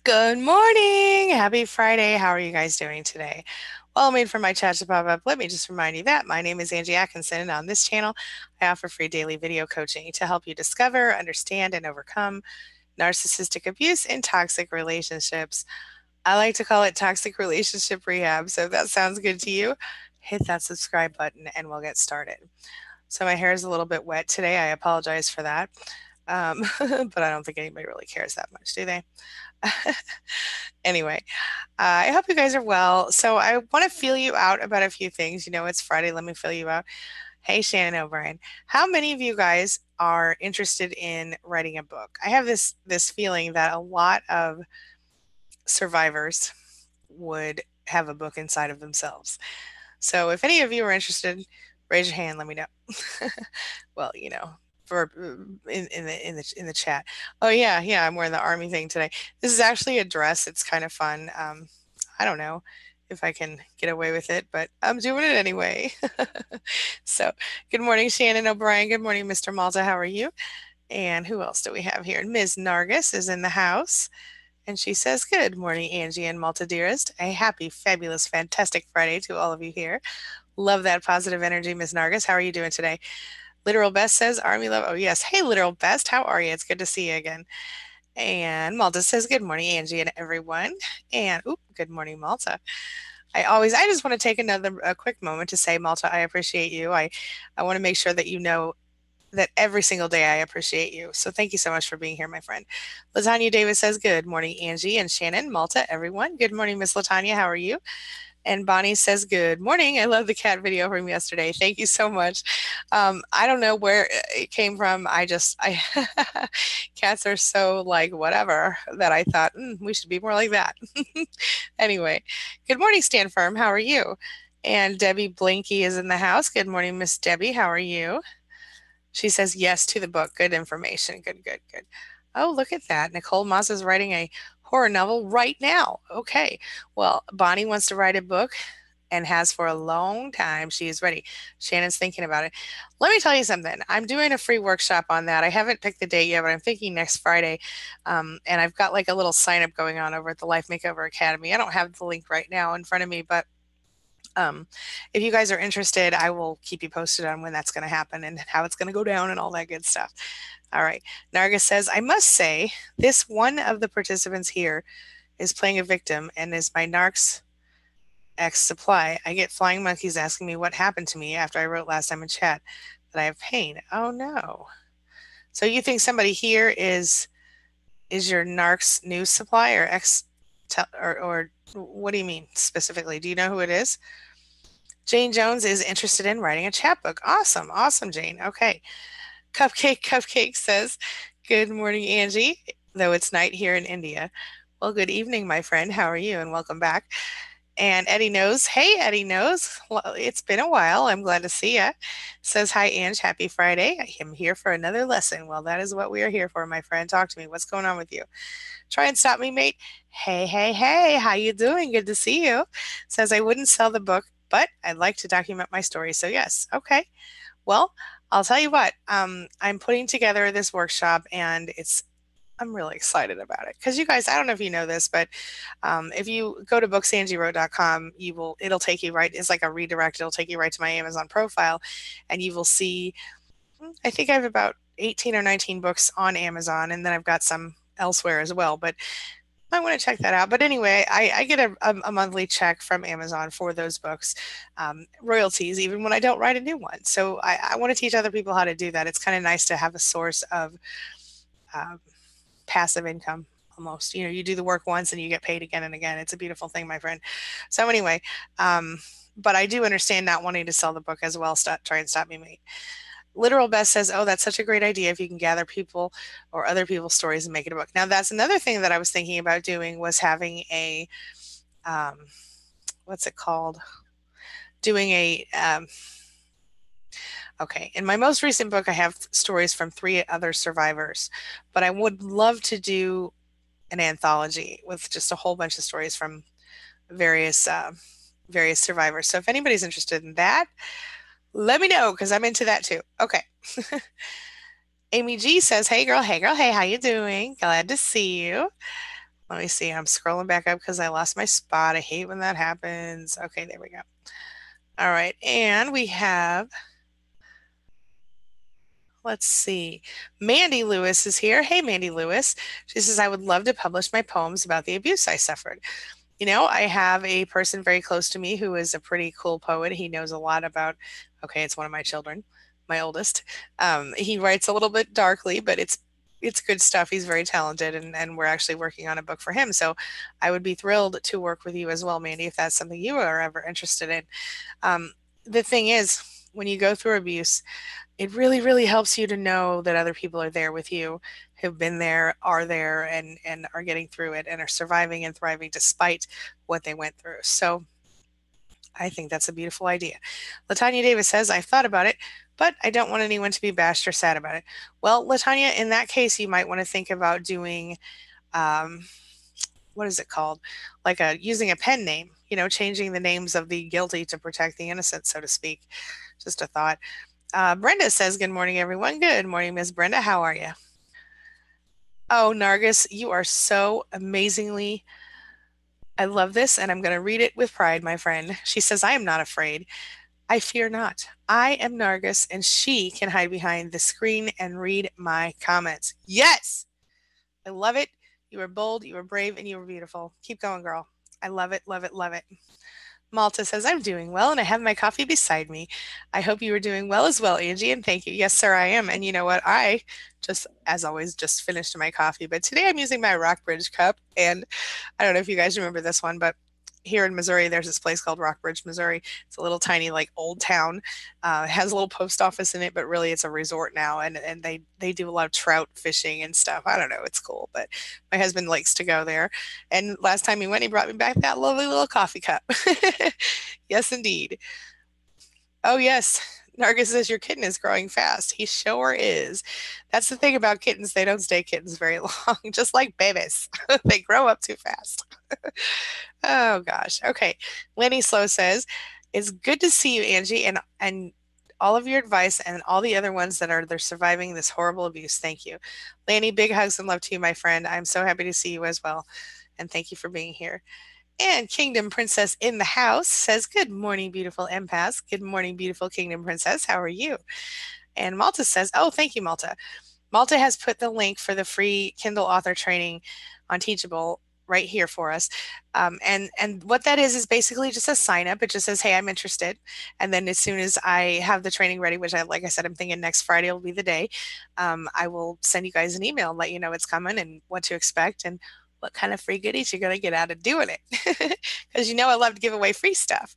Good morning. Happy Friday. How are you guys doing today? Well, I made for my chat to pop up. Let me just remind you that my name is Angie Atkinson, and on this channel, I offer free daily video coaching to help you discover, understand, and overcome narcissistic abuse in toxic relationships. I like to call it toxic relationship rehab. So if that sounds good to you, hit that subscribe button and we'll get started. So my hair is a little bit wet today. I apologize for that. But I don't think anybody really cares that much, do they? Anyway, I hope you guys are well. So I want to feel you out about a few things. You know, it's Friday. Let me feel you out. Hey, Shannon O'Brien. How many of you guys are interested in writing a book? I have this feeling that a lot of survivors would have a book inside of themselves. So if any of you are interested, raise your hand. Let me know. Well, for in the chat. Oh yeah, I'm wearing the army thing today. This is actually a dress. It's kind of fun. I don't know if I can get away with it, but I'm doing it anyway. So, good morning, Shannon O'Brien. Good morning, Mr. Malta. How are you? And who else do we have here? Ms. Nargis is in the house. And she says, good morning, Angie and Malta dearest. A happy, fabulous, fantastic Friday to all of you here. Love that positive energy, Ms. Nargis. How are you doing today? Literal Best says, Army love. Oh, yes. Hey, Literal Best. How are you? It's good to see you again. And Malta says, good morning, Angie and everyone. And, oop, good morning, Malta. I just want to take a quick moment to say, Malta, I appreciate you. I want to make sure that you know that every single day I appreciate you. So thank you so much for being here, my friend. Latanya Davis says, good morning, Angie and Shannon, Malta, everyone. Good morning, Miss Latanya. How are you? And Bonnie says, good morning. I love the cat video from yesterday. Thank you so much. I don't know where it came from. Cats are so like whatever that I thought we should be more like that. Anyway, good morning, Stan Firm. How are you? And Debbie Blinky is in the house. Good morning, Miss Debbie. How are you? She says yes to the book. Good information. Good, good, good. Oh, look at that. Nicole Moss is writing a horror novel right now. Okay. Well, Bonnie wants to write a book and has for a long time. She is ready. Shannon's thinking about it. Let me tell you something. I'm doing a free workshop on that. I haven't picked the date yet, but I'm thinking next Friday. And I've got like a little sign up going on over at the Life Makeover Academy. I don't have the link right now in front of me, but um, if you guys are interested, I will keep you posted on when that's going to happen and how it's going to go down and all that good stuff. All right. Narga says, I must say, this one of the participants here is playing a victim and is my narc's ex supply. I get flying monkeys asking me what happened to me after I wrote last time in chat that I have pain. Oh no. So you think somebody here is your narc's news supply or ex or what do you mean specifically? Do you know who it is? Jane Jones is interested in writing a chapbook. Awesome. Awesome, Jane. Okay. Cupcake says, good morning, Angie, though it's night here in India. Well, good evening, my friend. How are you? And welcome back. And Eddie Knows, hey, Eddie Knows, well, it's been a while. I'm glad to see you. Says, hi, Ange. Happy Friday. I am here for another lesson. Well, that is what we are here for, my friend. Talk to me. What's going on with you? Try and stop me, mate. Hey, hey, hey. How you doing? Good to see you. Says, I wouldn't sell the book, but I'd like to document my story. So, yes. Okay. Well, I'll tell you what, I'm putting together this workshop and I'm really excited about it because you guys, I don't know if you know this, but if you go to booksangiewrote.com, it'll take you right. It's like a redirect. It'll take you right to my Amazon profile, and you will see. I think I have about 18 or 19 books on Amazon, and then I've got some elsewhere as well. But I want to check that out. But anyway, I get a monthly check from Amazon for those books, royalties, even when I don't write a new one. So I want to teach other people how to do that. It's kind of nice to have a source of um, passive income almost. You know, you do the work once and you get paid again and again. It's a beautiful thing, my friend. So anyway, but I do understand not wanting to sell the book as well. Try and stop me, mate. Literal Best says, oh, that's such a great idea if you can gather people or other people's stories and make it a book. Now, that's another thing that I was thinking about doing was having um, what's it called? Doing okay, in my most recent book, I have stories from three other survivors, but I would love to do an anthology with just a whole bunch of stories from various, various survivors. So if anybody's interested in that, let me know because I'm into that too. Okay. Amy G says, hey girl, hey, how you doing? Glad to see you. Let me see. I'm scrolling back up because I lost my spot. I hate when that happens. Okay, there we go. All right. And we have, let's see, Mandy Lewis is here. Hey, Mandy Lewis. She says, I would love to publish my poems about the abuse I suffered. I have a person very close to me who is a pretty cool poet. He knows a lot about, okay, it's one of my children, my oldest. He writes a little bit darkly, but it's good stuff. He's very talented, and we're actually working on a book for him. So I would be thrilled to work with you as well, Mandy, if that's something you are ever interested in. The thing is, when you go through abuse, it really, really helps you to know that other people are there with you, have been there, and are getting through it and are surviving and thriving despite what they went through. So I think that's a beautiful idea. Latanya Davis says, I've thought about it, but I don't want anyone to be bashed or sad about it. Well, Latanya, in that case, you might want to think about doing, um, what is it called? Like using a pen name, changing the names of the guilty to protect the innocent, so to speak. Just a thought. Brenda says, good morning, everyone. Good morning, Miss Brenda. How are you? Oh, Nargis, you are so amazingly. I love this, and I'm going to read it with pride, my friend. She says, I am not afraid. I fear not. I am Nargis, and she can hide behind the screen and read my comments. Yes! I love it. You are bold, you are brave, and you are beautiful. Keep going, girl. I love it, love it, love it. Malta says, I'm doing well and I have my coffee beside me. I hope you are doing well as well, Angie, and thank you. Yes, sir, I am. And you know what? I just, as always, just finished my coffee, but today I'm using my Rockbridge cup. And I don't know if you guys remember this one, but here in Missouri, there's this place called Rockbridge, Missouri. It's a little tiny, like old town. It has a little post office in it, but really it's a resort now, and they do a lot of trout fishing and stuff. I don't know, it's cool, but my husband likes to go there. And last time he went, he brought me back that lovely little coffee cup. Yes, indeed. Oh, yes. Nargis says your kitten is growing fast. He sure is. That's the thing about kittens. They don't stay kittens very long, just like babies. They grow up too fast. Oh gosh. Okay. Lenny Slow says, it's good to see you, Angie, and all of your advice and all the other ones that are they're surviving this horrible abuse. Thank you. Lanny, big hugs and love to you, my friend. I'm so happy to see you as well. And thank you for being here. And Kingdom Princess in the house says, good morning, beautiful empaths. Good morning, beautiful Kingdom Princess. How are you? And Malta says, oh, thank you, Malta. Malta has put the link for the free Kindle author training on Teachable right here for us. And what that is basically just a sign up. It just says, hey, I'm interested. And then as soon as I have the training ready, which like I said, I'm thinking next Friday will be the day, I will send you guys an email and let you know it's coming and what to expect and what kind of free goodies you're going to get out of doing it. Because I love to give away free stuff.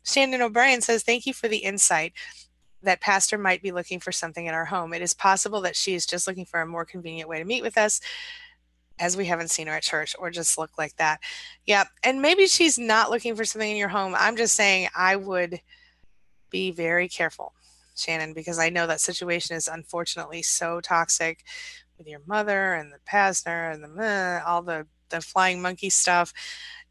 Shannon O'Brien says, thank you for the insight that pastor might be looking for something in our home. It is possible that she is just looking for a more convenient way to meet with us, as we haven't seen her at church or just look like that. Yeah. And maybe she's not looking for something in your home. I'm just saying I would be very careful, Shannon, because I know that situation is unfortunately so toxic with your mother and the pastor and all the flying monkey stuff.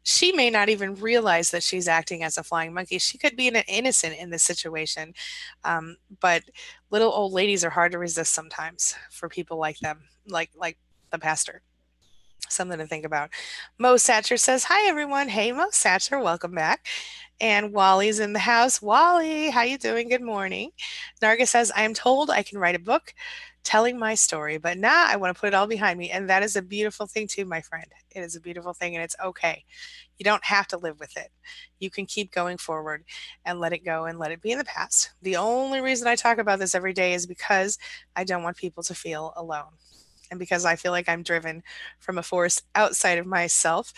She may not even realize that she's acting as a flying monkey. She could be an innocent in this situation. But little old ladies are hard to resist sometimes for people like them, like the pastor. Something to think about. Mo Satcher says, hi, everyone. Hey, Mo Satcher, welcome back. And Wally's in the house. Wally, how you doing? Good morning. Narga says, I am told I can write a book telling my story, but now I want to put it all behind me. And that is a beautiful thing too, my friend. It is a beautiful thing and it's okay. You don't have to live with it. You can keep going forward and let it go and let it be in the past. The only reason I talk about this every day is because I don't want people to feel alone. And because I feel like I'm driven from a force outside of myself.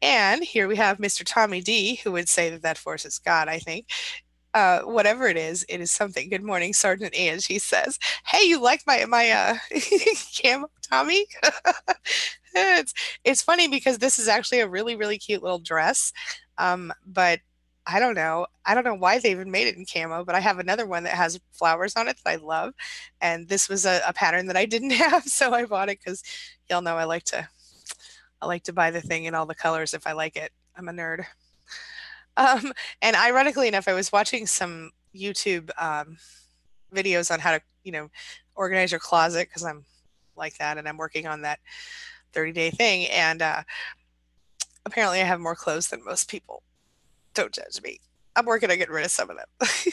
And here we have Mr. Tommy D, who would say that that force is God, I think. Whatever it is something. Good morning, Sergeant Ange, he says. Hey, you like my camo, Tommy? It's funny because this is actually a really, really cute little dress. But I don't know. I don't know why they even made it in camo, but I have another one that has flowers on it that I love. And this was a pattern that I didn't have, so I bought it because y'all know I like to buy the thing in all the colors if I like it. I'm a nerd. Um, and ironically enough, I was watching some YouTube videos on how to, organize your closet because I'm like that and I'm working on that 30-day thing, and apparently I have more clothes than most people. Don't judge me. I'm working on getting rid of some of them.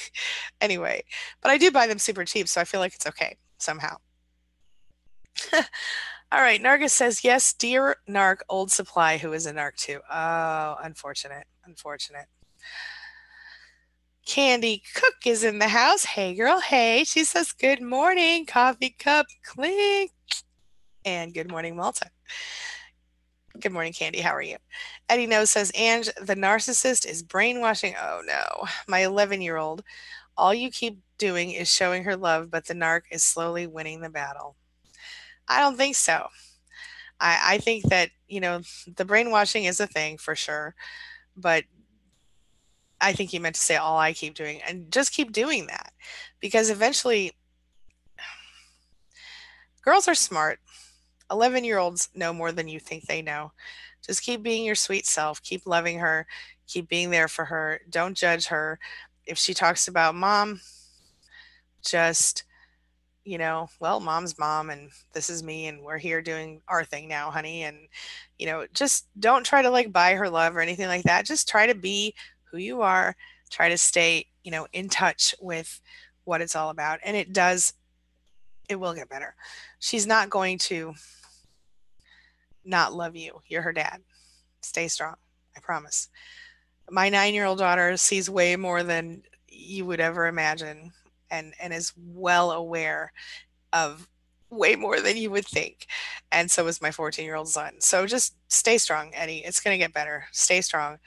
Anyway, but I do buy them super cheap, so I feel like it's okay somehow. All right, Nargis says, yes, dear Narc, old supply, who is a Narc too. Oh, unfortunate. Unfortunate. Candy Cook is in the house. Hey, girl. Hey. She says, good morning, coffee cup, clink. And good morning, Malta. Good morning, Candy. How are you? Eddie Knows says, Ange, the narcissist is brainwashing. Oh, no. My 11-year-old, all you keep doing is showing her love, but the narc is slowly winning the battle. I don't think so. I think that, the brainwashing is a thing for sure, but I think you meant to say all I keep doing, and just keep doing that because eventually girls are smart. 11-year-olds know more than you think they know. Just keep being your sweet self, keep loving her, keep being there for her. Don't judge her. If she talks about mom, just well, mom's mom and this is me and we're here doing our thing now, honey. And, just don't try to like buy her love or anything like that. Just try to be who you are. Try to stay, in touch with what it's all about. And it will get better. She's not going to not love you. You're her dad. Stay strong. I promise. My 9-year-old daughter sees way more than you would ever imagine and is well aware of way more than you would think. And so is my 14-year-old son. So just stay strong, Eddie. It's going to get better. Stay strong.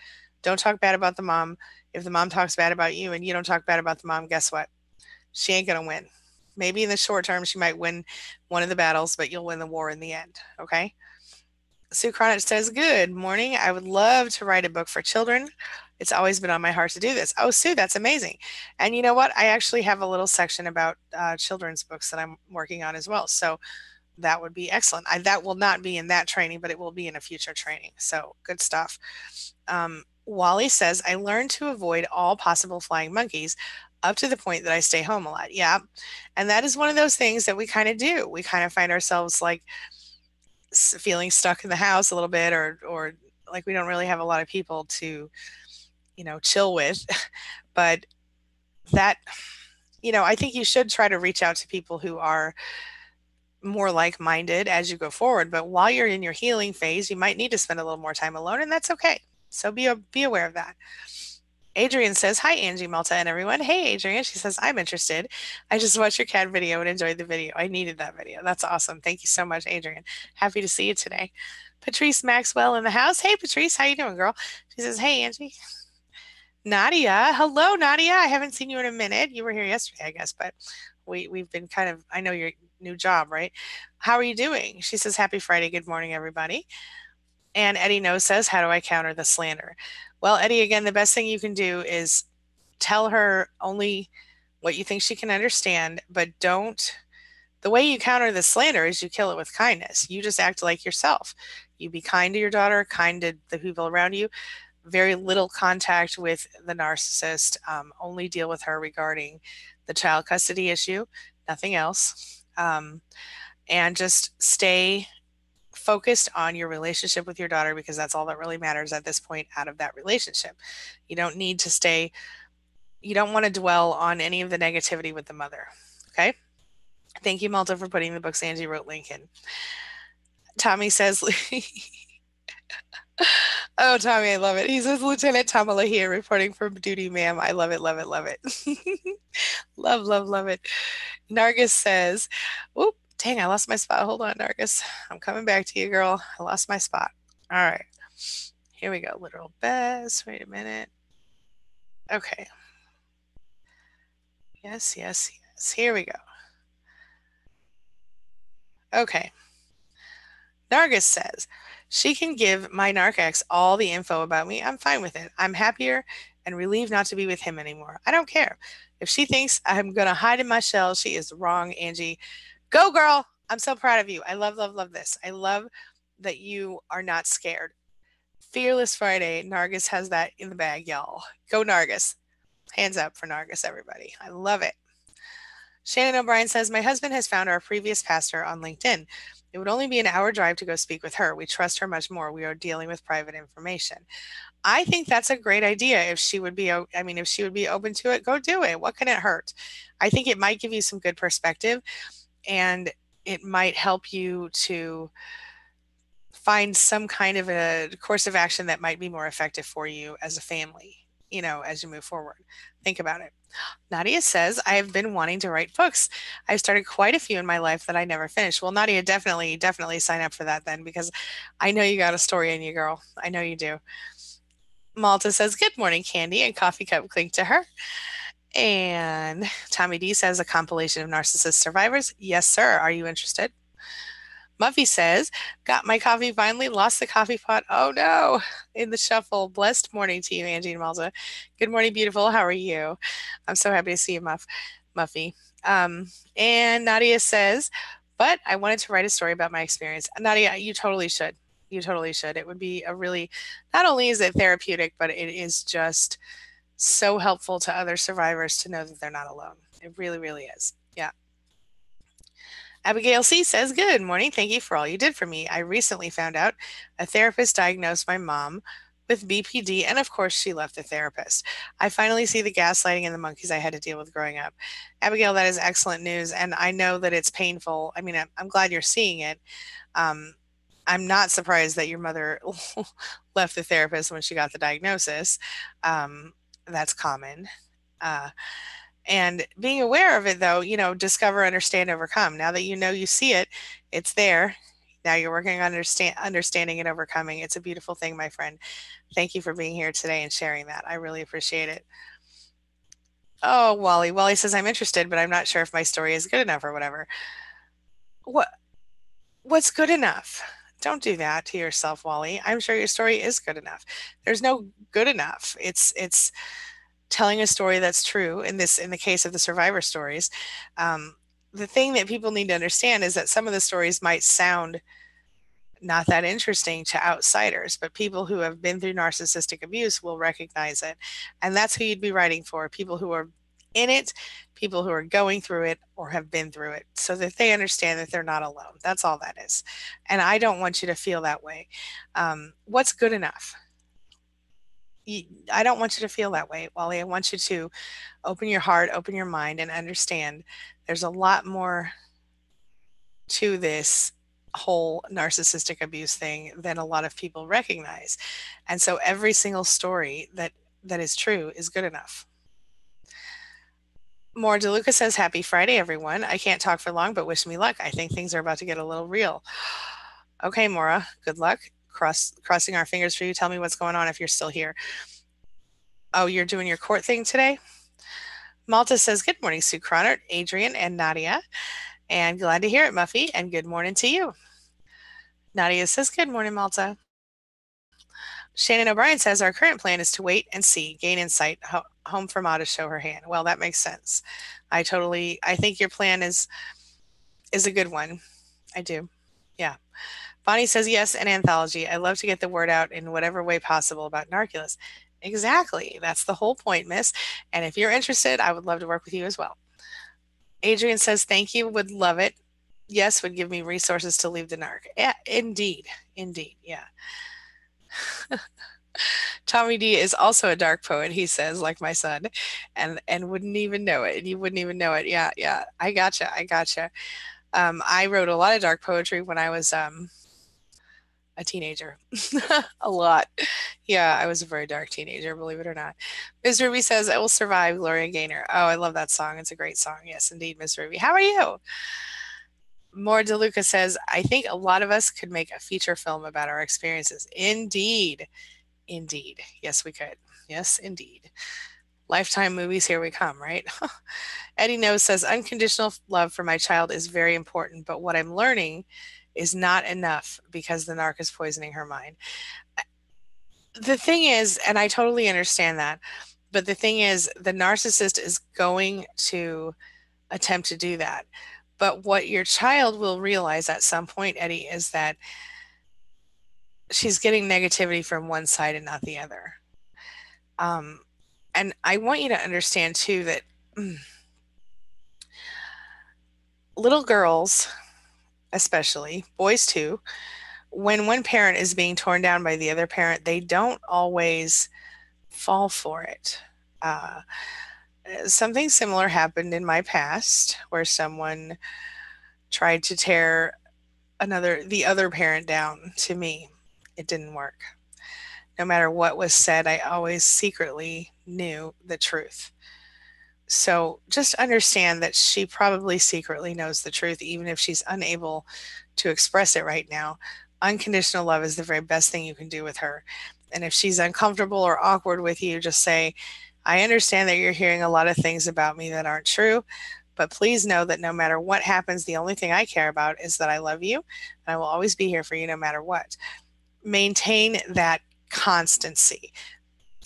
Don't talk bad about the mom. If the mom talks bad about you and you don't talk bad about the mom, guess what? She ain't going to win. Maybe in the short term, she might win one of the battles, but you'll win the war in the end. Okay? Sue Cronich says, good morning. I would love to write a book for children. It's always been on my heart to do this. Oh, Sue, that's amazing. And you know what? I actually have a little section about children's books that I'm working on as well. So that would be excellent. That will not be in that training, but it will be in a future training. So good stuff. Wally says, I learned to avoid all possible flying monkeys up to the point that I stay home a lot. Yeah. And that is one of those things that we kind of do. We kind of find ourselves like feeling stuck in the house a little bit or like we don't really have a lot of people to chill with. But that I think you should try to reach out to people who are more like-minded as you go forward, but while you're in your healing phase you might need to spend a little more time alone, and that's okay. So be aware of that. Adrian says, hi, Angie, Malta, and everyone. Hey, Adrian. She says, I'm interested. I just watched your cat video and enjoyed the video. I needed that video. That's awesome. Thank you so much, Adrian. Happy to see you today. Patrice Maxwell in the house. Hey, Patrice. How you doing, girl? She says, hey, Angie. Nadia. Hello, Nadia. I haven't seen you in a minute. You were here yesterday, I guess, but we've been kind of, I know your new job, right? How are you doing? She says, happy Friday. Good morning, everybody. And Eddie No says, how do I counter the slander? Well, Eddie, again, the best thing you can do is tell her only what you think she can understand, but don't. The way you counter the slander is you kill it with kindness. You just act like yourself. You be kind to your daughter, kind to the people around you. Very little contact with the narcissist. Only deal with her regarding the child custody issue, nothing else. And just stay focused on your relationship with your daughter because that's all that really matters at this point out of that relationship. You don't need to stay, you don't want to dwell on any of the negativity with the mother. Okay. Thank you, Malta, for putting the books Angie wrote link in. Tommy says, oh, Tommy, I love it. He says, Lieutenant Tamala here reporting for duty, ma'am. I love it, love it, love it. Love, love, love it. Nargis says, oop, dang, I lost my spot. Hold on, Nargis. I'm coming back to you, girl. I lost my spot. All right. Here we go. Literal best. Wait a minute. Okay. Yes, yes, yes. Here we go. Okay. Nargis says, she can give my narc-ex all the info about me. I'm fine with it. I'm happier and relieved not to be with him anymore. I don't care. If she thinks I'm going to hide in my shell, she is wrong, Angie. Go, girl. I'm so proud of you. I love, love, love this. I love that you are not scared. Fearless Friday. Nargis has that in the bag, y'all. Go, Nargis. Hands up for Nargis, everybody. I love it. Shannon O'Brien says, my husband has found our previous pastor on LinkedIn. It would only be an hour drive to go speak with her. We trust her much more. We are dealing with private information. I think that's a great idea. If she would be, if she would be open to it, go do it. What can it hurt? I think it might give you some good perspective, and it might help you to find some kind of a course of action that might be more effective for you as a family, as you move forward. Think about it. Nadia says, I have been wanting to write books. I've started quite a few in my life that I never finished. Well, Nadia, definitely sign up for that then, because I know you got a story in you, girl. I know you do. Malta says, good morning, Candy, and coffee cup clink to her. And Tommy D says, a compilation of narcissist survivors. Yes, sir. Are you interested? Muffy says, got my coffee finally, lost the coffee pot. Oh no, in the shuffle. Blessed morning to you, Angie and Malta. Good morning, beautiful. How are you? I'm so happy to see you, Muffy. And Nadia says, but I wanted to write a story about my experience. Nadia, you totally should. You totally should. It would be a really, not only is it therapeutic, but it is just so helpful to other survivors to know that they're not alone. It really, really is. Yeah. Abigail C. says, good morning. Thank you for all you did for me. I recently found out a therapist diagnosed my mom with BPD, and of course, she left the therapist. I finally see the gaslighting and the monkeys I had to deal with growing up. Abigail, that is excellent news, and I know that it's painful. I mean, I'm glad you're seeing it. Um, I'm not surprised that your mother left the therapist when she got the diagnosis. That's common. Uh, and being aware of it, though, discover, understand, overcome. Now that you see it, it's there. Now you're working on understanding and overcoming. It's a beautiful thing, my friend. Thank you for being here today and sharing that. I really appreciate it. Oh, Wally. Wally says, I'm interested, but I'm not sure if my story is good enough or whatever. What what's good enough? Don't do that to yourself, Wally. I'm sure your story is good enough. There's no good enough. It's telling a story that's true in the case of the survivor stories. The thing that people need to understand is that some of the stories might sound not that interesting to outsiders, but people who have been through narcissistic abuse will recognize it. And that's who you'd be writing for, people who are in it, people who are going through it or have been through it, so that they understand that they're not alone. That's all that is. And I don't want you to feel that way. What's good enough? I don't want you to feel that way, Wally. I want you to open your heart, open your mind, and understand there's a lot more to this whole narcissistic abuse thing than a lot of people recognize. And so every single story that is true is good enough. More DeLuca says, happy Friday, everyone. I can't talk for long, but wish me luck. I think things are about to get a little real. Okay, Maura, good luck. Crossing our fingers for you. Tell me what's going on if you're still here. Oh, you're doing your court thing today? Malta says, good morning, Sue Cronert, Adrian, and Nadia. And glad to hear it, Muffy, and good morning to you. Nadia says, good morning, Malta. Shannon O'Brien says, our current plan is to wait and see, gain insight, home for Ma to show her hand. Well, that makes sense. I think your plan is a good one. I do. Yeah. Bonnie says, yes, an anthology. I love to get the word out in whatever way possible about Narculus. Exactly. That's the whole point, miss. And if you're interested, I would love to work with you as well. Adrian says, thank you, would love it. Yes, would give me resources to leave the narc. Yeah, indeed. Indeed. Yeah. Tommy D is also a dark poet, he says, like my son, and wouldn't even know it. You wouldn't even know it. Yeah, yeah. I gotcha. I wrote a lot of dark poetry when I was a teenager. A lot. Yeah, I was a very dark teenager, believe it or not. Ms. Ruby says, I will survive, Gloria Gaynor. Oh, I love that song. It's a great song. Yes, indeed, Ms. Ruby. How are you? More DeLuca says, I think a lot of us could make a feature film about our experiences. Indeed. Indeed. Yes, we could. Yes, indeed. Lifetime movies, here we come, right? Eddie Knows says, unconditional love for my child is very important, but what I'm learning is not enough because the narc is poisoning her mind. The thing is, and I totally understand that, but the thing is, the narcissist is going to attempt to do that. But what your child will realize at some point, Eddie, is that she's getting negativity from one side and not the other. And I want you to understand too that Little girls, especially, boys too, when one parent is being torn down by the other parent, they don't always fall for it. Uh, Something similar happened in my past where someone tried to tear the other parent down to me. It didn't work. No matter what was said, I always secretly knew the truth. So just understand that she probably secretly knows the truth, even if she's unable to express it right now. Unconditional love is the very best thing you can do with her. And if she's uncomfortable or awkward with you, just say, I understand that you're hearing a lot of things about me that aren't true, but please know that no matter what happens, the only thing I care about is that I love you and I will always be here for you no matter what. Maintain that constancy.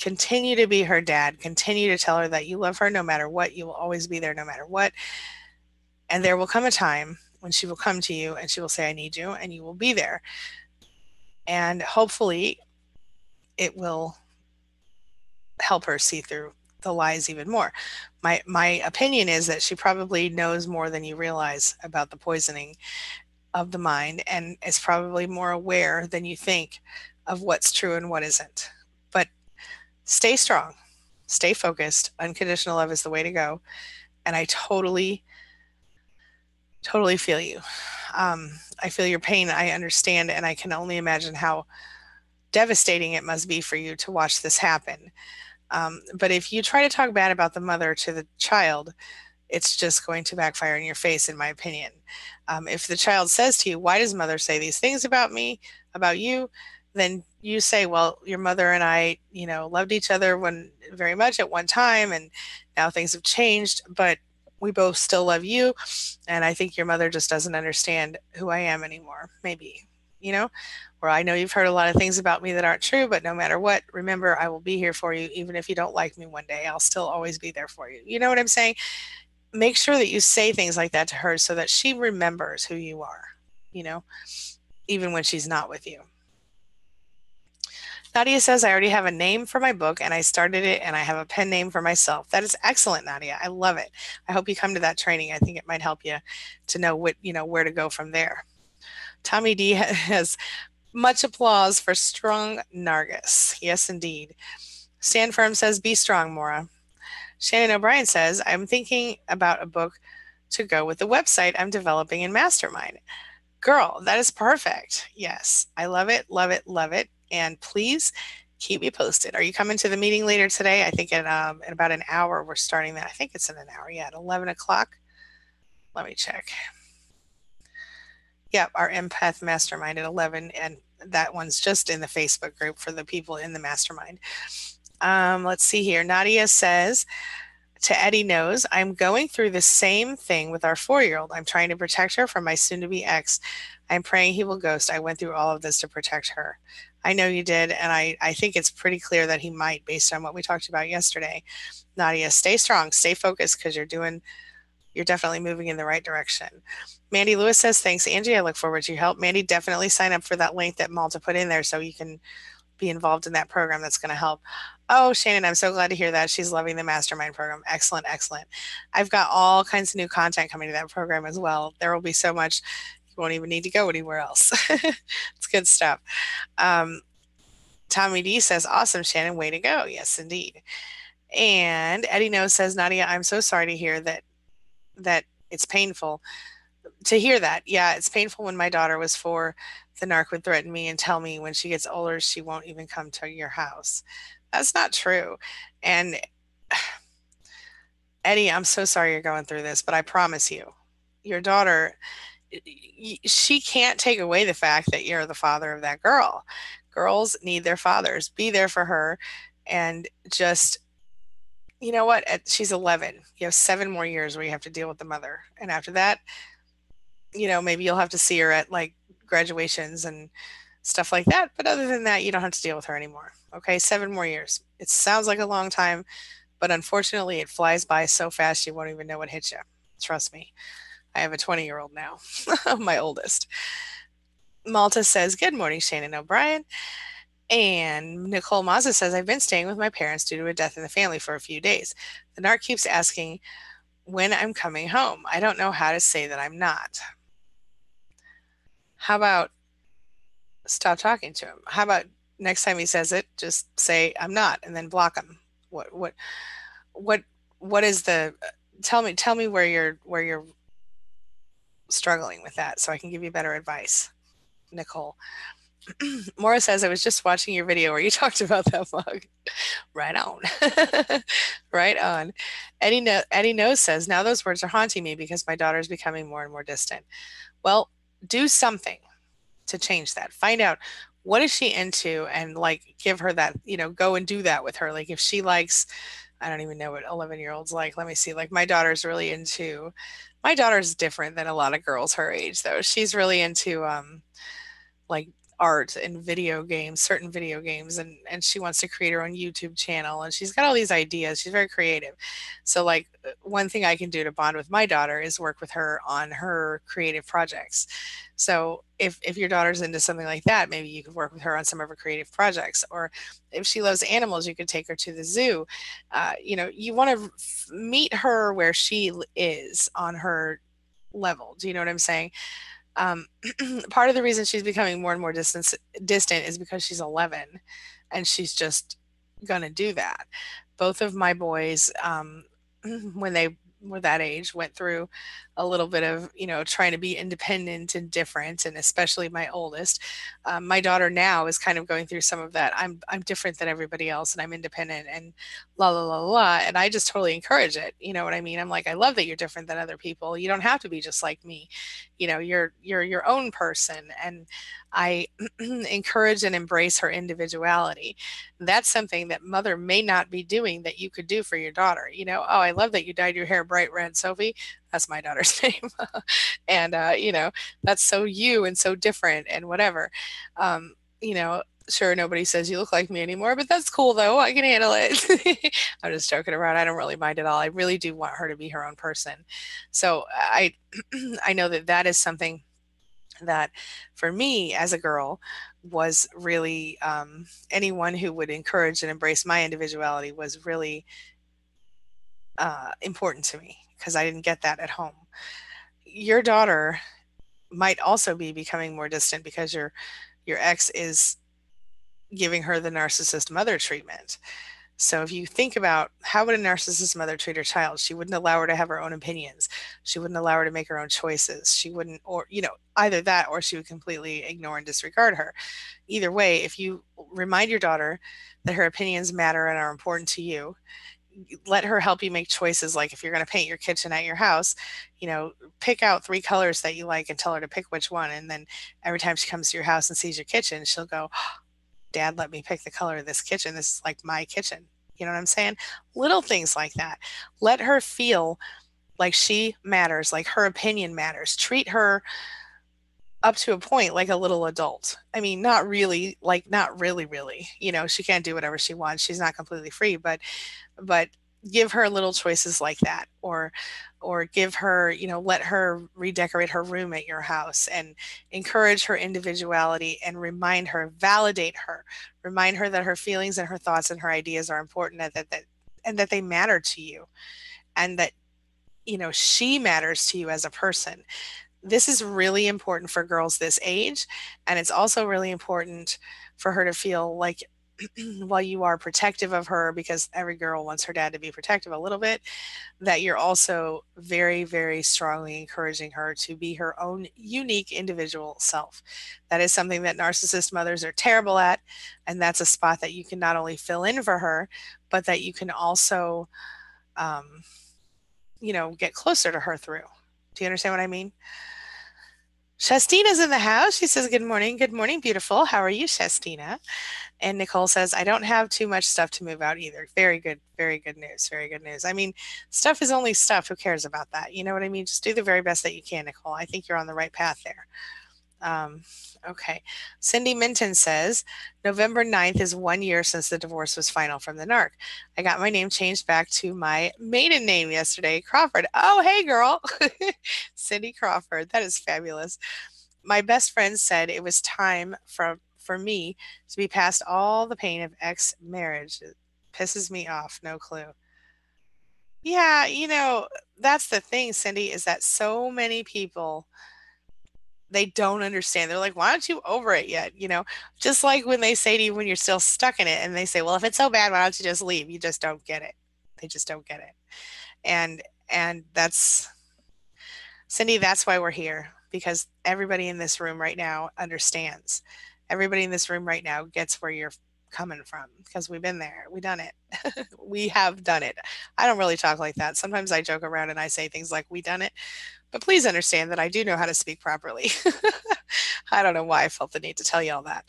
Continue to be her dad. Continue to tell her that you love her no matter what. You will always be there no matter what. And there will come a time when she will come to you and she will say, I need you, and you will be there. And hopefully, it will help her see through the lies even more. My opinion is that she probably knows more than you realize about the poisoning of the mind and is probably more aware than you think of what's true and what isn't. But stay strong, stay focused. Unconditional love is the way to go. And I totally feel you. I feel your pain. I understand. And I can only imagine how devastating it must be for you to watch this happen. But if you try to talk bad about the mother to the child, it's just going to backfire in your face, in my opinion. If the child says to you, why does mother say these things about me, about you? Then you say, well, your mother and I, loved each other when very much at one time, and now things have changed, but we both still love you. And I think your mother just doesn't understand who I am anymore, maybe, you know? Or I know you've heard a lot of things about me that aren't true, but no matter what, remember, I will be here for you. Even if you don't like me one day, I'll still always be there for you. You know what I'm saying? Make sure that you say things like that to her so that she remembers who you are, you know, even when she's not with you. Nadia says, I already have a name for my book and I started it and I have a pen name for myself. That is excellent, Nadia. I love it. I hope you come to that training. I think it might help you to know where to go from there. Tommy D has much applause for strong Nargis. Yes, indeed. Stand Firm says, be strong, Maura. Shannon O'Brien says, I'm thinking about a book to go with the website I'm developing in Mastermind. Girl, that is perfect. Yes, I love it, love it, love it. And please keep me posted. Are you coming to the meeting later today? I think in about an hour we're starting that. I think it's in an hour. Yeah, at 11 o'clock. Let me check. Yeah, our empath mastermind at 11. And that one's just in the Facebook group for the people in the mastermind. Let's see here. Nadia says, to Eddie knows, I'm going through the same thing with our 4-year-old. I'm trying to protect her from my soon-to-be ex. I'm praying he will ghost. I went through all of this to protect her. I know you did, and I think it's pretty clear that he might based on what we talked about yesterday. Nadia, stay strong, stay focused, because you're definitely moving in the right direction. Mandy Lewis says, thanks, Angie. I look forward to your help. Mandy, definitely sign up for that link that Malta put in there so you can be involved in that program. That's going to help. Oh, Shannon, I'm so glad to hear that. She's loving the mastermind program. Excellent, excellent. I've got all kinds of new content coming to that program as well. There will be so much, you won't even need to go anywhere else. It's good stuff. Tommy D says, awesome, Shannon, way to go. Yes, indeed. And Eddie Knows says, Nadia, I'm so sorry to hear that it's painful to hear that. Yeah, it's painful when my daughter was 4, the narc would threaten me and tell me when she gets older, she won't even come to your house. That's not true. And Eddie, I'm so sorry you're going through this, but I promise you, your daughter, she can't take away the fact that you're the father of that girl. Girls need their fathers. Be there for her and just, you know what? She's 11. You have 7 more years where you have to deal with the mother. And after that, maybe you'll have to see her at like graduations and stuff like that. But other than that, you don't have to deal with her anymore. Okay, 7 more years. It sounds like a long time, but unfortunately, it flies by so fast you won't even know what hit you. Trust me. I have a 20-year-old now, my oldest. Malta says, good morning, Shannon O'Brien. And Nicole Mazza says, I've been staying with my parents due to a death in the family for a few days. The narc keeps asking when I'm coming home. I don't know how to say that I'm not. How about stop talking to him? How about next time he says it, just say I'm not and then block him? What what what is the tell me where you're struggling with that so I can give you better advice. Nicole. Maura says I was just watching your video where you talked about that mug. Right on. Right on. Eddie Knows says, now those words are haunting me because my daughter is becoming more and more distant. Well, do something to change that. Find out what is she into and like give her that, go and do that with her. Like if she likes, I don't even know what 11-year-olds like. Let me see. Like my daughter's different than a lot of girls her age though. She's really into like art and video games, certain video games, and she wants to create her own YouTube channel and she's got all these ideas. She's very creative. So like one thing I can do to bond with my daughter is work with her on her creative projects. So if your daughter's into something like that, maybe you could work with her on some of her creative projects. Or if she loves animals, you could take her to the zoo. You want to meet her where she is on her level. Do you know what I'm saying? Um, Part of the reason she's becoming more and more distant is because she's 11 and she's just going to do that. Both of my boys, when they were that age, went through a little bit of, trying to be independent and different, and especially my oldest. My daughter now is kind of going through some of that. I'm different than everybody else, and I'm independent, and la la la la. And I just totally encourage it. You know what I mean? I'm like, I love that you're different than other people. You don't have to be just like me. You're your own person, and I encourage and embrace her individuality. That's something that mother may not be doing that you could do for your daughter. Oh, I love that you dyed your hair bright red, Sophie. That's my daughter's name. And that's so you and so different and whatever. Sure, nobody says you look like me anymore, but that's cool though. I can handle it. I'm just joking around. I don't really mind at all. I really do want her to be her own person. So I know that that is something that for me as a girl was really anyone who would encourage and embrace my individuality was really important to me because I didn't get that at home. Your daughter might also be becoming more distant because your ex is giving her the narcissist mother treatment. So if you think about how would a narcissist mother treat her child, she wouldn't allow her to have her own opinions. She wouldn't allow her to make her own choices. She wouldn't, or, either that or she would completely ignore and disregard her. Either way, if you remind your daughter that her opinions matter and are important to you, let her help you make choices. Like if you're going to paint your kitchen at your house, pick out 3 colors that you like and tell her to pick which one. And then every time she comes to your house and sees your kitchen, she'll go, Dad, let me pick the color of this kitchen. This is like my kitchen. You know what I'm saying? Little things like that. Let her feel like she matters, like her opinion matters. Treat her up to a point like a little adult. I mean, not really, like not really, really. She can't do whatever she wants. She's not completely free, but give her little choices like that. Or give her, let her redecorate her room at your house and encourage her individuality and validate her, remind her that her feelings and her thoughts and her ideas are important and that they matter to you and that, she matters to you as a person. This is really important for girls this age. And it's also really important for her to feel like while you are protective of her, because every girl wants her dad to be protective a little bit, that you're also very, very strongly encouraging her to be her own unique individual self. That is something that narcissist mothers are terrible at. And that's a spot that you can not only fill in for her, but that you can also, um, get closer to her through. Do you understand what I mean? Shastina's in the house. She says, good morning. Good morning, beautiful. How are you, Shastina? And Nicole says, I don't have too much stuff to move out either. Very good. Very good news. Very good news. I mean, stuff is only stuff. Who cares about that? You know what I mean? Just do the very best that you can, Nicole. I think you're on the right path there. Um, okay. Cindy Minton says, November 9th is 1 year since the divorce was final from the narc. I got my name changed back to my maiden name yesterday, Crawford. Oh, hey, girl. Cindy Crawford. That is fabulous. My best friend said it was time for me to be past all the pain of ex marriage. It pisses me off. No clue. Yeah, that's the thing, Cindy, is that so many people, they don't understand. They're like, why aren't you over it yet? Just like when they say to you when you're still stuck in it and they say, well, if it's so bad, why don't you just leave? You just don't get it. They just don't get it. And that's, Cindy, that's why we're here, because everybody in this room right now understands. Everybody in this room right now gets where you're coming from, because we've been there. We've done it. We have done it. I don't really talk like that. Sometimes I joke around and I say things like, we done it. But please understand that I do know how to speak properly. I don't know why I felt the need to tell you all that.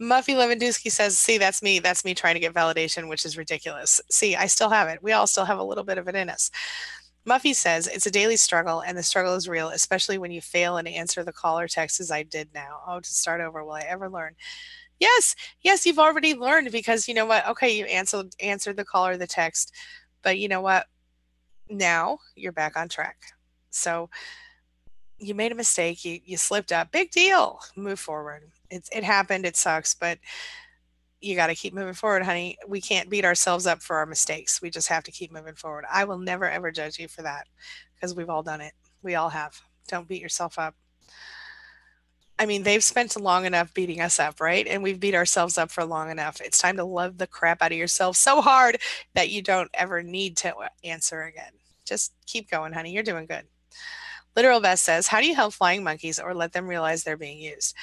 Muffy Lewandowski says, see, that's me. That's me trying to get validation, which is ridiculous. See, I still have it. We all still have a little bit of it in us. Muffy says, it's a daily struggle, and the struggle is real, especially when you fail and answer the call or text as I did now. Oh, to start over, will I ever learn? Yes, yes, you've already learned, because you know what? Okay, you answered the call or the text, but you know what? Now you're back on track. So you made a mistake, you slipped up. Big deal. Move forward. It happened, it sucks, but you got to keep moving forward, honey. We can't beat ourselves up for our mistakes. We just have to keep moving forward. I will never ever judge you for that, because we've all done it. We all have. Don't beat yourself up. I mean, they've spent long enough beating us up, right? And we've beat ourselves up for long enough. It's time to love the crap out of yourself so hard that you don't ever need to answer again. Just keep going, honey. You're doing good. Literal Best says, how do you help flying monkeys or let them realize they're being used?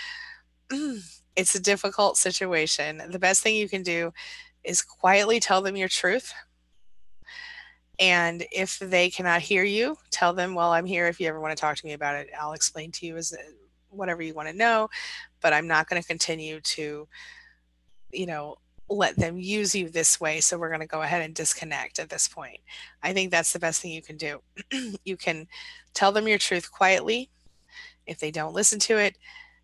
It's a difficult situation. The best thing you can do is quietly tell them your truth. And if they cannot hear you, tell them, well, I'm here. If you ever want to talk to me about it, I'll explain to you as whatever you want to know. But I'm not going to continue to, you know, let them use you this way. So we're going to go ahead and disconnect at this point. I think that's the best thing you can do. You can tell them your truth quietly. If they don't listen to it,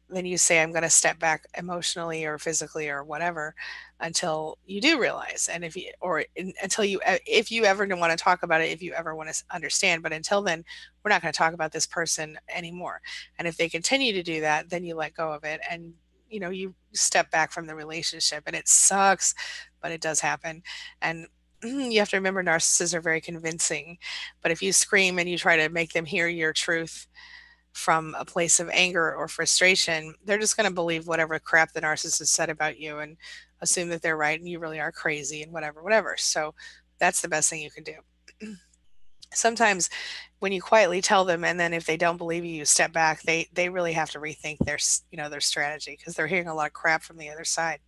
then you say, I'm going to step back emotionally or physically or whatever until you do realize. And until you, if you ever want to talk about it, if you ever want to understand, but until then, we're not going to talk about this person anymore. And if they continue to do that, then you let go of it and, you step back from the relationship. And it sucks, but it does happen. And you have to remember, narcissists are very convincing, but if you scream and you try to make them hear your truth from a place of anger or frustration, they're just going to believe whatever crap the narcissist said about you and assume that they're right and you really are crazy and whatever. So that's the best thing you can do. Sometimes when you quietly tell them, and then if they don't believe you, you step back, they really have to rethink their strategy, because they're hearing a lot of crap from the other side.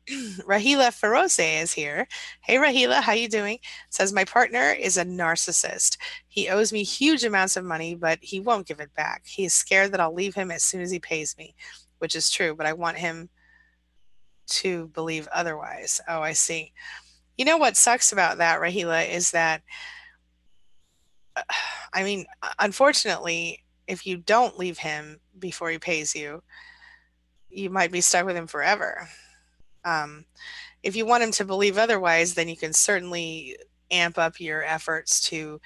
Rahila Feroce is here. Hey Rahila, how you doing? Says, my partner is a narcissist. He owes me huge amounts of money, but he won't give it back. He is scared that I'll leave him as soon as he pays me, which is true, but I want him to believe otherwise. Oh, I see. You know what sucks about that, Rahila, is that, I mean, unfortunately, if you don't leave him before he pays you, you might be stuck with him forever. If you want him to believe otherwise, then you can certainly amp up your efforts to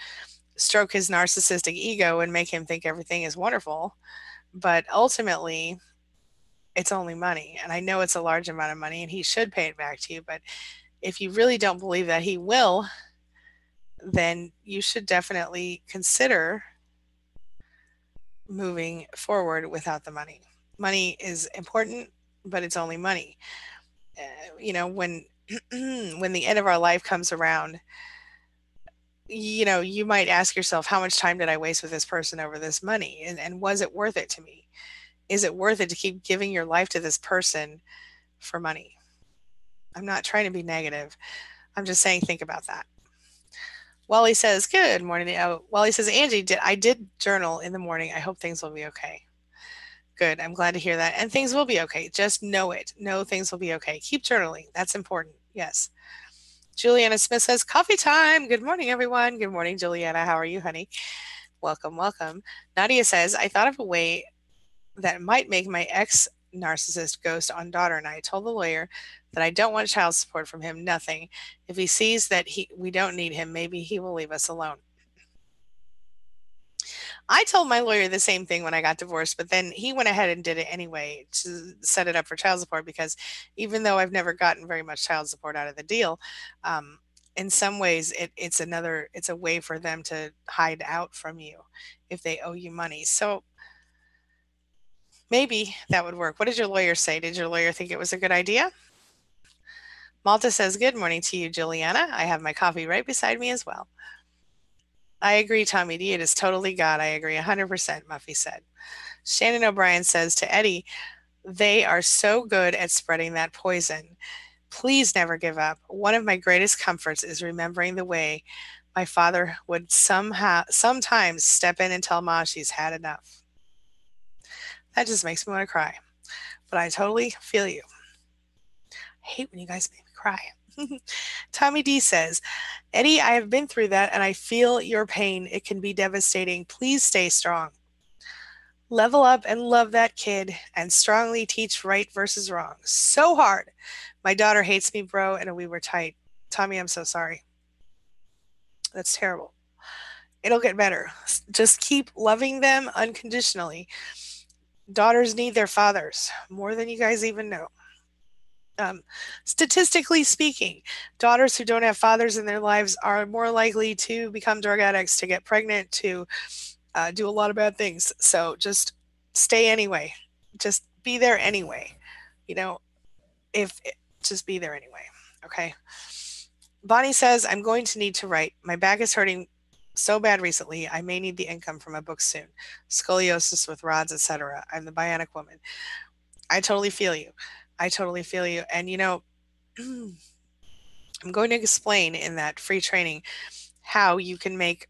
stroke his narcissistic ego and make him think everything is wonderful. But ultimately, it's only money. And I know it's a large amount of money and he should pay it back to you. But if you really don't believe that he will, then you should definitely consider moving forward without the money. Money is important, but it's only money. When when the end of our life comes around, you might ask yourself, how much time did I waste with this person over this money? And was it worth it to me? Is it worth it to keep giving your life to this person for money? I'm not trying to be negative. I'm just saying, think about that. Wally says, good morning. Wally says, Angie, I did journal in the morning. I hope things will be okay. Good. I'm glad to hear that. And things will be okay. Just know it. Know things will be okay. Keep journaling. That's important. Yes. Juliana Smith says, coffee time. Good morning, everyone. Good morning, Juliana. How are you, honey? Welcome, welcome. Nadia says, I thought of a way that might make my ex narcissist ghost on daughter, and I told the lawyer that I don't want child support from him, nothing. If he sees that we don't need him, maybe he will leave us alone. I told my lawyer the same thing when I got divorced, but then he went ahead and did it anyway to set it up for child support, because even though I've never gotten very much child support out of the deal, in some ways it's a way for them to hide out from you if they owe you money. So maybe that would work. What did your lawyer say? Did your lawyer think it was a good idea? Malta says, good morning to you, Juliana. I have my coffee right beside me as well. I agree, Tommy D. It is totally God. I agree 100%, Muffy said. Shannon O'Brien says to Eddie, they are so good at spreading that poison. Please never give up. One of my greatest comforts is remembering the way my father would sometimes step in and tell Ma she's had enough. That just makes me want to cry. But I totally feel you. I hate when you guys make me cry. Tommy D says, Eddie, I have been through that and I feel your pain. It can be devastating. Please stay strong. Level up and love that kid and strongly teach right versus wrong. So hard. My daughter hates me, bro, and we were tight. Tommy, I'm so sorry. That's terrible. It'll get better. Just keep loving them unconditionally. Daughters need their fathers more than you guys even know. Um, Statistically speaking, daughters who don't have fathers in their lives are more likely to become drug addicts, to get pregnant, to do a lot of bad things. So just stay anyway. Just be there anyway. You know, if just be there anyway. Okay. Bonnie says, I'm going to need to write. My back is hurting so bad recently. I may need the income from a book soon. Scoliosis with rods, etc. I'm the bionic woman. I totally feel you. I totally feel you. And I'm going to explain in that free training how you can make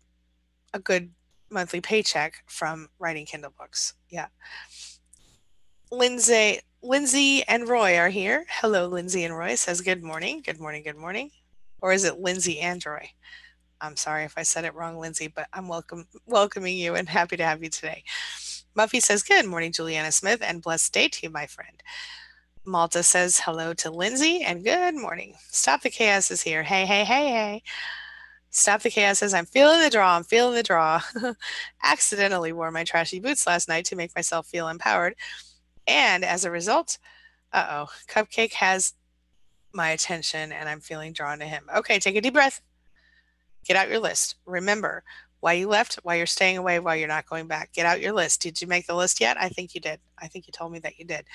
a good monthly paycheck from writing Kindle books. Yeah. Lindsay and Roy are here. Hello, Lindsay and Roy says good morning. Good morning. Good morning. Or is it Lindsay and Roy? I'm sorry if I said it wrong, Lindsay, but I'm welcoming you and happy to have you today. Muffy says, good morning, Juliana Smith, and blessed day to you, my friend. Malta says hello to Lindsay and good morning. Stop the Chaos is here. Hey, hey, hey, hey. Stop the Chaos says, I'm feeling the draw. I'm feeling the draw. Accidentally wore my trashy boots last night to make myself feel empowered. And as a result, Cupcake has my attention and I'm feeling drawn to him. Okay, take a deep breath. Get out your list. Remember why you left, why you're staying away, why you're not going back. Get out your list. Did you make the list yet? I think you did. I think you told me that you did.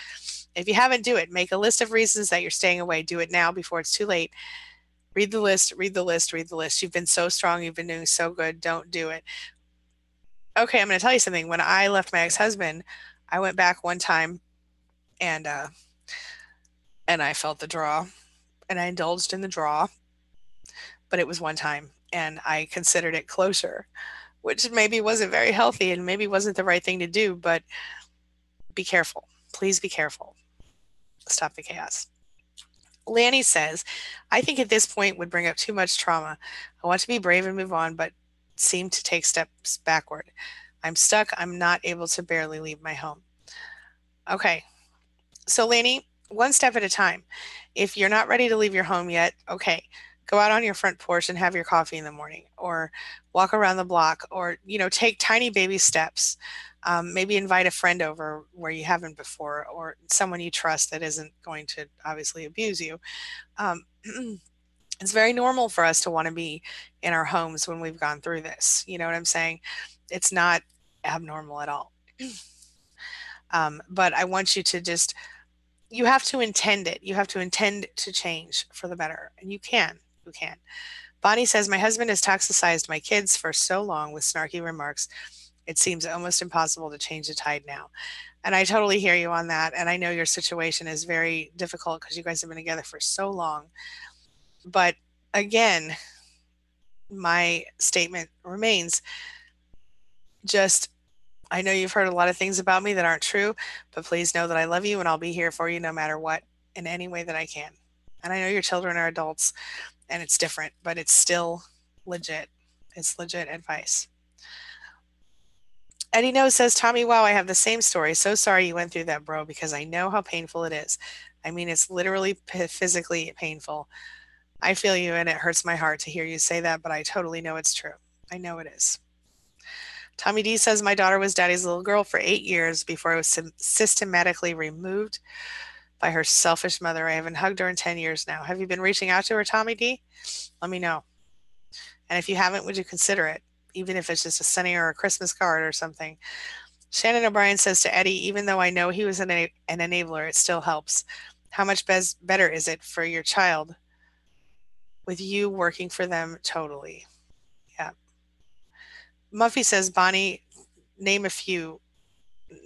If you haven't, do it. Make a list of reasons that you're staying away. Do it now before it's too late. Read the list, read the list, read the list. You've been so strong. You've been doing so good. Don't do it. Okay, I'm going to tell you something. When I left my ex-husband, I went back one time and I felt the draw and I indulged in the draw, but it was one time and I considered it closure, which maybe wasn't very healthy and maybe wasn't the right thing to do, but be careful. Please be careful. Stop the chaos. Lanny says, I think at this point would bring up too much trauma. I want to be brave and move on, but seem to take steps backward. I'm stuck. I'm not able to barely leave my home. Okay. So, Lanny, one step at a time. If you're not ready to leave your home yet, okay, go out on your front porch and have your coffee in the morning, or walk around the block, or, take tiny baby steps. Maybe invite a friend over where you haven't before, or someone you trust that isn't going to obviously abuse you. It's very normal for us to want to be in our homes when we've gone through this. You know what I'm saying? It's not abnormal at all. But I want you to just, you have to intend it. You have to intend to change for the better. And you can. You can. Bonnie says, my husband has toxicized my kids for so long with snarky remarks. It seems almost impossible to change the tide now. And I totally hear you on that. And I know your situation is very difficult because you guys have been together for so long. But again, my statement remains just, I know you've heard a lot of things about me that aren't true, but please know that I love you and I'll be here for you no matter what, in any way that I can. And I know your children are adults and it's different, but it's still legit. It's legit advice. Eddie Knows says, Tommy, wow, I have the same story. So sorry you went through that, bro, because I know how painful it is. I mean, it's literally physically painful. I feel you, and it hurts my heart to hear you say that, but I totally know it's true. I know it is. Tommy D says, my daughter was daddy's little girl for 8 years before I was systematically removed by her selfish mother. I haven't hugged her in 10 years now. Have you been reaching out to her, Tommy D? Let me know. And if you haven't, would you consider it? Even if it's just a sending her a Christmas card or something. Shannon O'Brien says to Eddie, even though I know he was an enabler, it still helps. How much better is it for your child with you working for them totally? Yeah. Muffy says, Bonnie, name a few.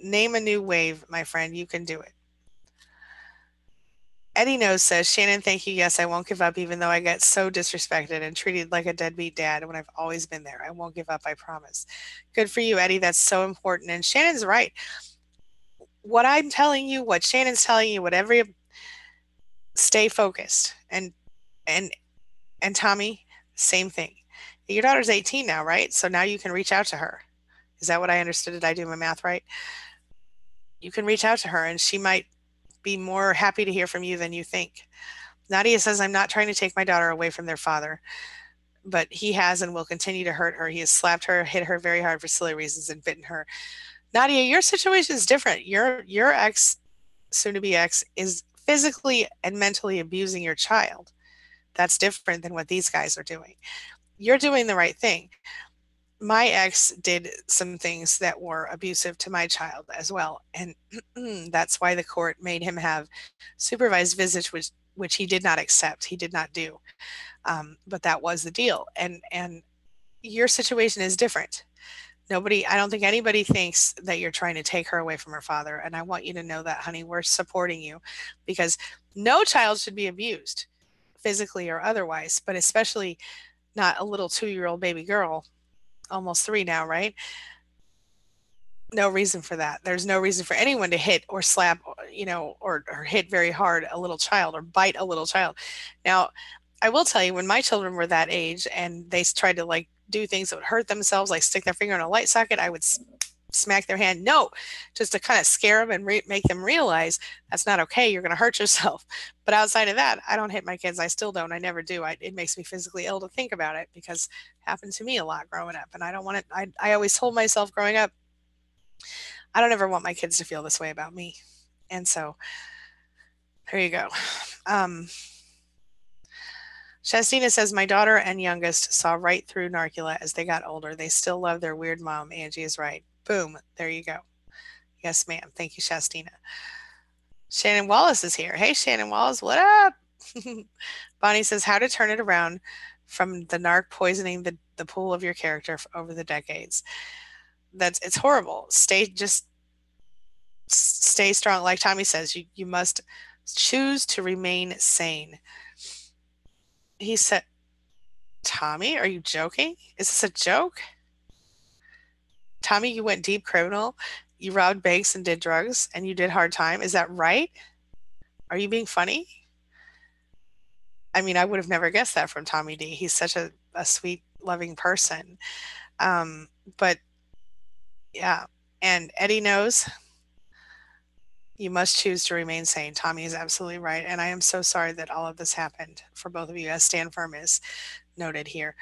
Name a new wave, my friend. You can do it. Eddie Knows says, Shannon, thank you. Yes, I won't give up, even though I get so disrespected and treated like a deadbeat dad when I've always been there. I won't give up, I promise. Good for you, Eddie. That's so important. And Shannon's right. What I'm telling you, what Shannon's telling you, whatever, stay focused. And Tommy, same thing. Your daughter's 18 now, right? So now you can reach out to her. Is that what I understood? Did I do my math right? You can reach out to her and she might be more happy to hear from you than you think. Nadia says, I'm not trying to take my daughter away from their father, but he has and will continue to hurt her. He has slapped her, hit her very hard for silly reasons, and bitten her. Nadia, your situation is different. Your ex, soon to be ex, is physically and mentally abusing your child. That's different than what these guys are doing. You're doing the right thing. My ex did some things that were abusive to my child as well, and that's why the court made him have supervised visits, which he did not accept. He did not do, but that was the deal. And your situation is different. I don't think anybody thinks that you're trying to take her away from her father. And I want you to know that, honey, we're supporting you, because no child should be abused physically or otherwise, but especially not a little 2-year-old baby girl, almost 3 now, right? No reason for that. There's no reason for anyone to hit or slap, or hit very hard a little child or bite a little child. Now, I will tell you, when my children were that age and they tried to like do things that would hurt themselves, like stick their finger in a light socket, I would smack their hand. No, just to kind of scare them and make them realize that's not okay. You're going to hurt yourself. But outside of that, I don't hit my kids. I still don't. I never do. It makes me physically ill to think about it, because it happened to me a lot growing up. And I don't want it. I always told myself growing up, I don't ever want my kids to feel this way about me. And so there you go. Shastina says, my daughter and youngest saw right through Narcula as they got older. They still love their weird mom. Angie is right. Boom. There you go. Yes, ma'am. Thank you, Shastina. Shannon Wallace is here. Hey, Shannon Wallace, what up? Bonnie says, how to turn it around from the narc poisoning the pool of your character over the decades. It's horrible. Just stay strong. Like Tommy says, you must choose to remain sane. He said, Tommy, are you joking? Is this a joke? Tommy, you went deep criminal. You robbed banks and did drugs and you did hard time. Is that right? Are you being funny? I mean, I would have never guessed that from Tommy D. He's such a sweet, loving person. But yeah. And Eddie knows you must choose to remain sane. Tommy is absolutely right. And I am so sorry that all of this happened for both of you, as Stan Firm is noted here.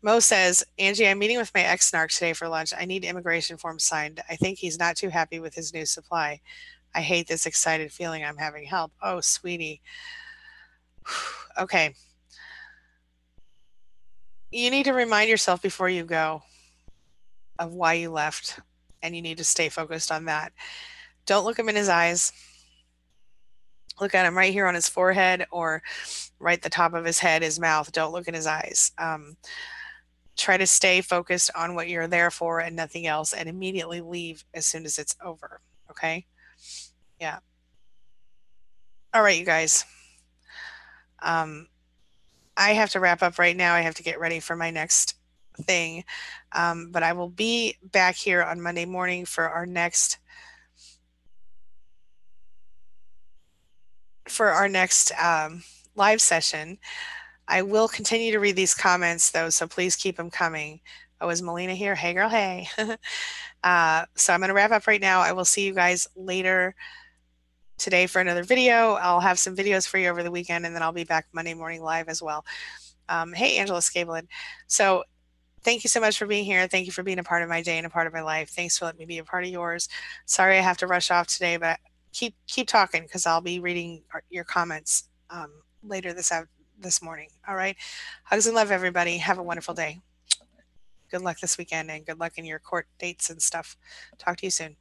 Mo says, Angie, I'm meeting with my ex-narc today for lunch. I need immigration forms signed. I think he's not too happy with his new supply. I hate this excited feeling I'm having. Help. Oh, sweetie. Okay. You need to remind yourself before you go of why you left, and you need to stay focused on that. Don't look him in his eyes. Look at him right here on his forehead, or right at the top of his head, his mouth. Don't look in his eyes. Try to stay focused on what you're there for and nothing else, and immediately leave as soon as it's over. Okay? Yeah. All right, you guys. I have to wrap up right now. I have to get ready for my next thing. But I will be back here on Monday morning for our next live session. I will continue to read these comments though, so please keep them coming. Oh, is Melina here? Hey girl, hey. So I'm going to wrap up right now. I will see you guys later today for another video. I'll have some videos for you over the weekend, and then I'll be back Monday morning live as well. Hey, Angela Scablin. So thank you so much for being here. Thank you for being a part of my day and a part of my life. Thanks for letting me be a part of yours. Sorry I have to rush off today, but keep talking because I'll be reading your comments later this morning. All right. Hugs and love, everybody. Have a wonderful day. Good luck this weekend and good luck in your court dates and stuff. Talk to you soon.